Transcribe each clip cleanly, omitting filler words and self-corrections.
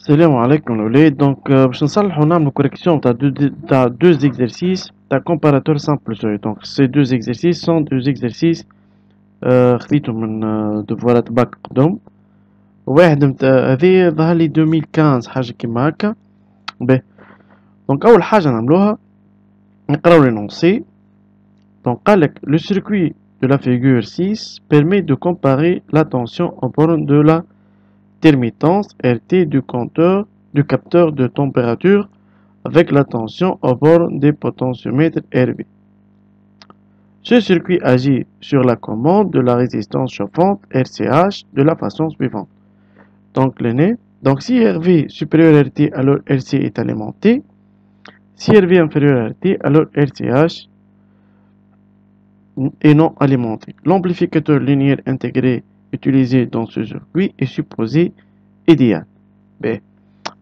Salam alaikum الأولاد. باش نصلحو نعملو correction تاع deux exercices تاع comparateur simple seuil. Donc ces deux exercices sont deux exercices خذيتهم من دفوارات باك قدام. واحد متاع هذه ظهر لي 2015 حاجة كيما هكا. باهي، دونك أول حاجة نعملوها نقراو l'énoncé. Donc قالك le circuit de la figure 6 permet de comparer la tension aux bornes de la intermittence RT du compteur du capteur de température avec la tension aux bornes des potentiomètres RV. Ce circuit agit sur la commande de la résistance chauffante RCH de la façon suivante. Donc donc si RV supérieur à RT, alors RC est alimenté. Si RV inférieur à RT, alors RCH est non alimenté. L'amplificateur linéaire intégré utilisé dans ce circuit est supposé idéal.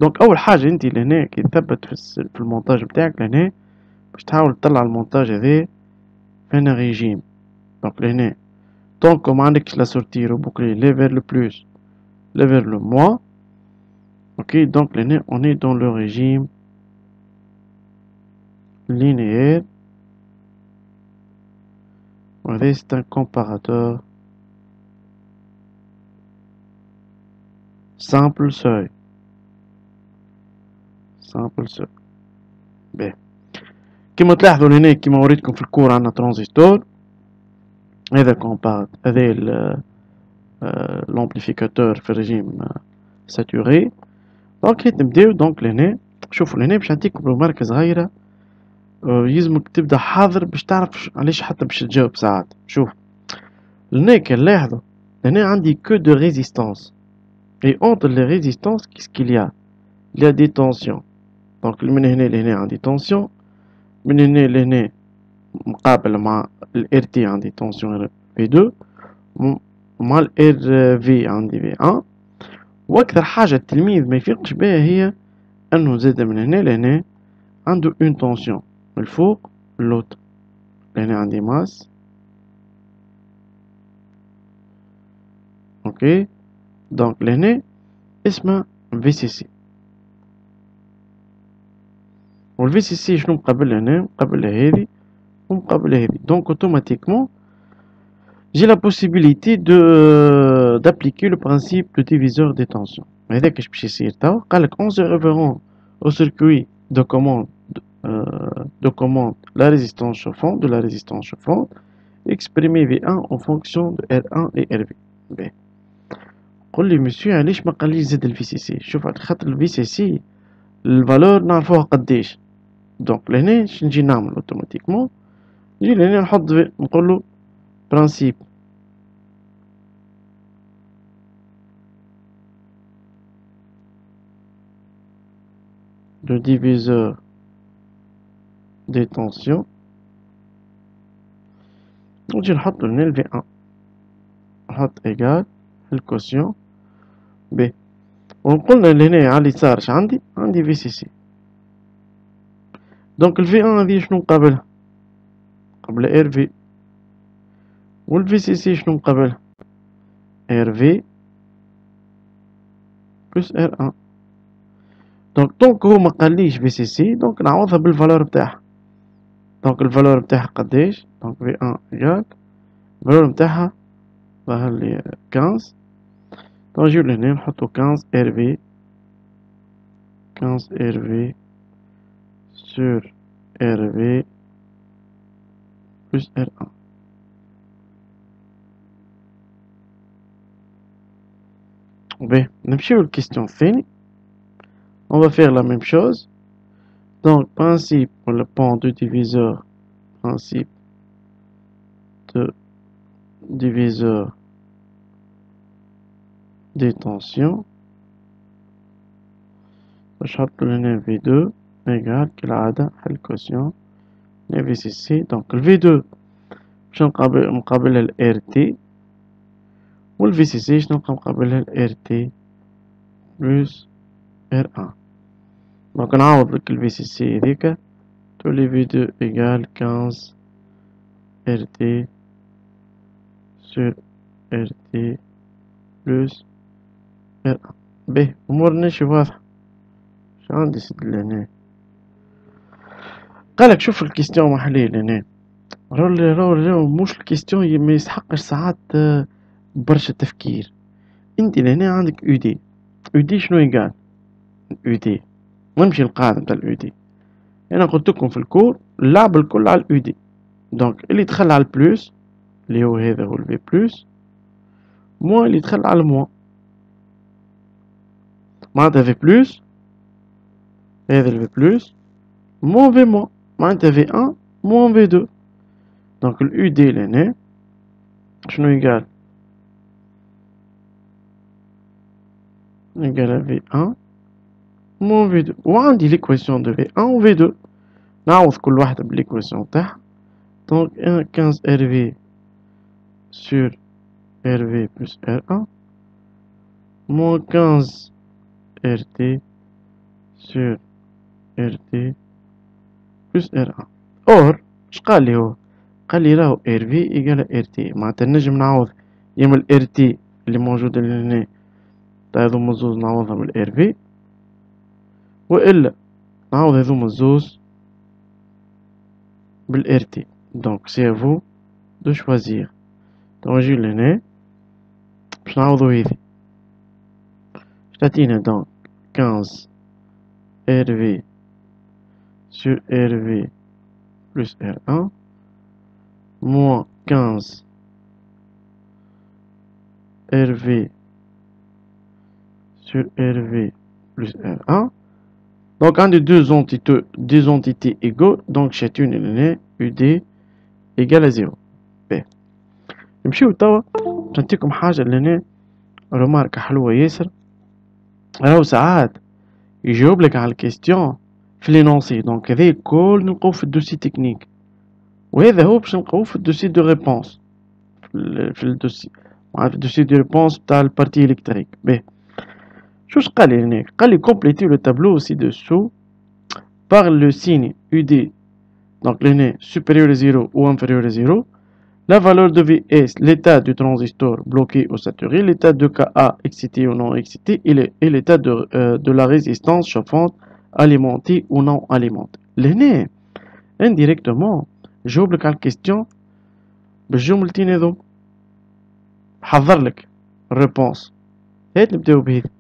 دونك اول حاجه انت لهنا كي تثبت في المونتاج بتاعك لهنا باش تحاول تطلع المونتاج هذا فين ريجيم. دونك لهنا طونك ما عندكش لا سورتي روبوكلي لي vers le plus لي vers le moins. ok, donc لهنا on est dans le régime linéaire. وهذا c'est un comparateur simple seuil. باهي، كيما تلاحظوا هنا كيما وريتكم في الكور عندنا ترانزستور. هذا كومبارت هذا l'amplificateur في الريجيم ساتوري. دونك كي نبداو دونك لهنا شوفوا لهنا باش نعطيكم رماركة صغيرة. يلزمك تبدا حاضر باش تعرف علاش حتى باش تجاوب ساعات. شوف لهنا كي نلاحظوا هنا عندي que de résistance et entre les résistances qu'est-ce qu'il y a? Il y a des tensions. donc من هنا لهنا عندي tension، من هنا لهنا مقابل مع ال RT عندي tension V2 مع ال RV عندي V1. واكثر حاجة التلميذ ما يفيقش بها هي انه زاد من هنا لهنا عنده اون تونسيون من الفوق لوط. لهنا عندي ماس. اوكي، دونك لهنا اسمها في سي سي. والفي سي سي شنو مقابل هنا؟ مقابل هذه ومقابل هذه. دونك اوتوماتيكمون j'ai la possibilité d'appliquer le principe de diviseur des tensions. هذاك اش باش يصير توا؟ قالك en se référant au circuit de commande la résistance chauffante de la résistance chauffante exprimer V1 en fonction de R1 et RV. باهي، قل لي مسيو علاش ما قاليش زاد الفي سي سي؟ شوف على خاطر الفي سي سي الفالور نعرفوها قداش. دونك لهنا اش نجي نعمل اوتوماتيكمون؟ نجي لهنا نحط نقولو برانسيب de diviseur des tensions. نجي نحط هنا ال V1 نحط إيجال الكوسيون ب. ونقولنا لهنا على اليسار اش عندي؟ عندي في سي سي. دونك ال V1 هذه شنو مقابلها؟ قبل ار في. وال في سي سي شنو مقابلها؟ ار في بلس ار 1. دونك هو ما قاليش في سي سي، دونك نعوضها بالفالور بتاعها. دونك الفالور بتاعها قداش؟ دونك في 1 إيجال الفالور بتاعها ظهر لي 15. دونك نجيو لهنا نحطو 15 ار في 15 ار في sur RV plus R1. Bien, نمشيو للكيستيون الثاني. On va faire la même chose. Donc, principe pour le pont de diviseur, principe de diviseur des tensions. نحط لهنا V2 égale كالعادة حل كوسيون VCC. donc ال V2 باش مقابلها ال RT وال VCC شنو مقابلها ال RT plus R1. donc نعوض لك ال VCC هذيك تولي V2 égale 15 RT sur RT plus R1. باهي، أمورنا شي واضحة. عندي سيد لهنا قالك شوف الكيستيون محليل هنا راهو مش الكيستيون ما يسحقش ساعات برشا تفكير. انت لهنا عندك او دي، او دي شنو يقال؟ او دي نمشي القاعدة نتاع الاو دي. انا قلت لكم في الكور اللعب الكل على الاو دي، دونك اللي دخل على البلوس اللي هو هذا هو الفي بلوس، موا اللي دخل على الموا معناتها في بلوس، هذا الفي بلوس موا في موا معناتها في ان موا في دو. دونك الاو دي لهنا شنو يقال؟ يقال في ان موا في دو. وعندي ليكويسيون دو في ان و في دو، نعوض كل واحدة بالليكويسيون تاعها. دونك 15 RV sur RV plus R1 moins 15 RT sur RT plus R1. اور اش قال لي هو؟ قال لي راهو RV إيكال RT، معناتها نجم نعوض يا من RT اللي موجودة لهنا تاع هذوما الزوز نعوضها من RV، وإلا نعوض هذوما الزوز بالRT. دونك سي افو دو شوازير. دونك نجي لهنا باش نعوضو هذي، تعطينا دونك 15 RV sur RV plus R1 moins 15 RV sur RV plus R1. Donc un des deux entités égaux، donc chacune est UD égale à 0. ب نمشيو توا باش نعطيكم حاجة لهنا رماركة حلوة ياسر. راهو ساعات يجاوب لك على الكيستيون في لينونسي، دونك هذا الكل نلقوه في الدوسي تكنيك، وهذا هو باش نلقوه في الدوسي دو ريبونس، في الدوسي مع في الدوسي دو ريبونس بتاع البارتي الكتريك. باهي شوش قال لي هنا؟ قال لي كومبليتي لو تابلو سي دوسو par le signe UD، donc l'année supérieur à 0 ou inférieur à 0, la valeur de Vs, l'état du transistor bloqué ou saturé, l'état de Ka excité ou non excité, et l'état de la résistance chauffante alimentée ou non alimentée. L'année, indirectement, جاوب لك على الكيستيون بالجملتين هذوما، حضر لك الريبونس. هات نبداو بهذي.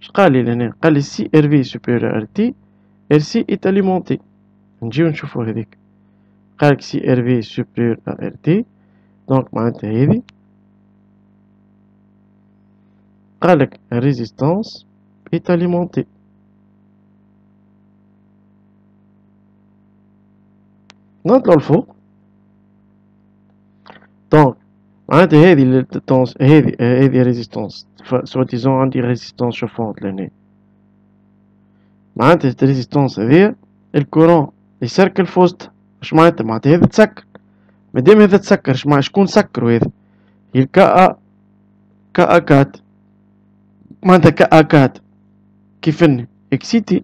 اش قال لي لهنا؟ قال لي سي ار في سوبيريور ار تي، ار سي est alimenté. نجيو نشوفو هذيك. قالك سي ار في سوبيريور ار تي، دونك معناتها هذي. قالك ريزيستانس est alimentée. نطلعو الفوق. دونك معناتها هذي هذي ريزيستانس، سوا ديزون عندي ريزيستانس شوفونت لهنا. معناتها الريزيستانس هذيا الكورون يسركل في وسطها. اش معناتها؟ معناتها هذا تسكر. مادام هذا تسكر شكون سكرو؟ هذا هي كا كات، معناتها كا كات كيفن اكسيتي،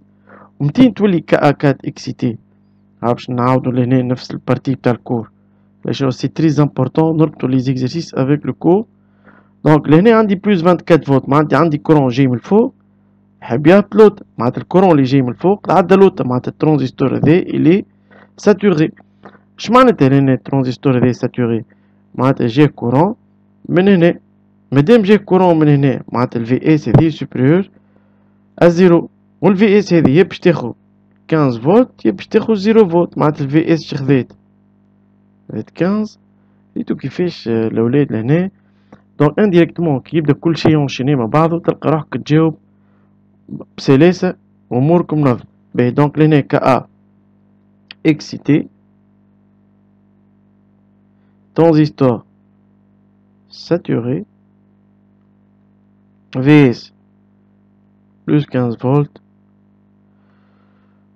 ومتين تولي كا كات اكسيتي. باش نعاودو لهنا نفس البارتي بتاع الكور، باش سي تري امبورطون نربطو لي زيكزارسيس افيك لو كور. دونك لهنا عندي بلوس 24 فولت، معناتها عندي كورون جاي من الفوق يحب يهبط لوطا، معناتها الكورون اللي جاي من الفوق تعدى لوطا، معناتها الترانزستور هذا إلي ساتوري. اش معناتها لهنا الترانزستور هذا ساتوري؟ معناتها جاه كورون من هنا، مادام جاه كورون من هنا معناتها الفي اس هذه سوبريور ا زيرو، والفي اس هذه يا باش تاخد 15 فولت يا باش تاخد 0 فولت، معناتها الفي اس شخذات 15. ريتو كيفاش الاولاد لهنا. دونك انديريكتومون كي يبدا كل شيء ينشيني مع بعضه تلقى روحك تجاوب بسلاسة واموركم نظم. باهي دونك لهنا كا excité, transistor saturé, Vs plus 15 volts,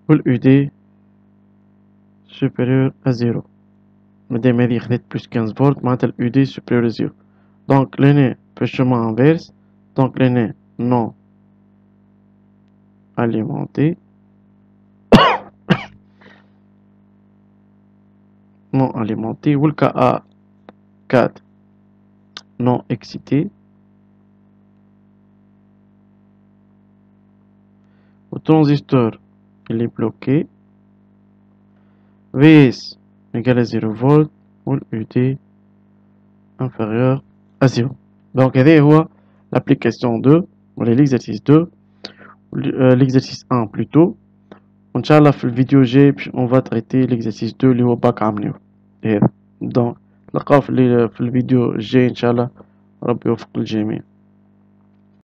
والUD supérieur à 0. مادام هذه خدات plus 15 volts معناتها الUD supérieur à 0. donc لهنا في الشمع inverse، donc لهنا non alimenté non alimenté، والكا 4 non excité، transistor il est bloqué, Vs égale à 0 volt ou UT inférieur à 0. Donc هذا هو l'application 2 ولا l'exercice 2 l'exercice 1 plutôt. وإن شاء الله في الفيديو الجاي on va traiter l'exercice 2 اللي هو باك عاملينه هذا. donc نلقاو في الفيديو الجاي إن شاء الله. ربي يوفق الجميع.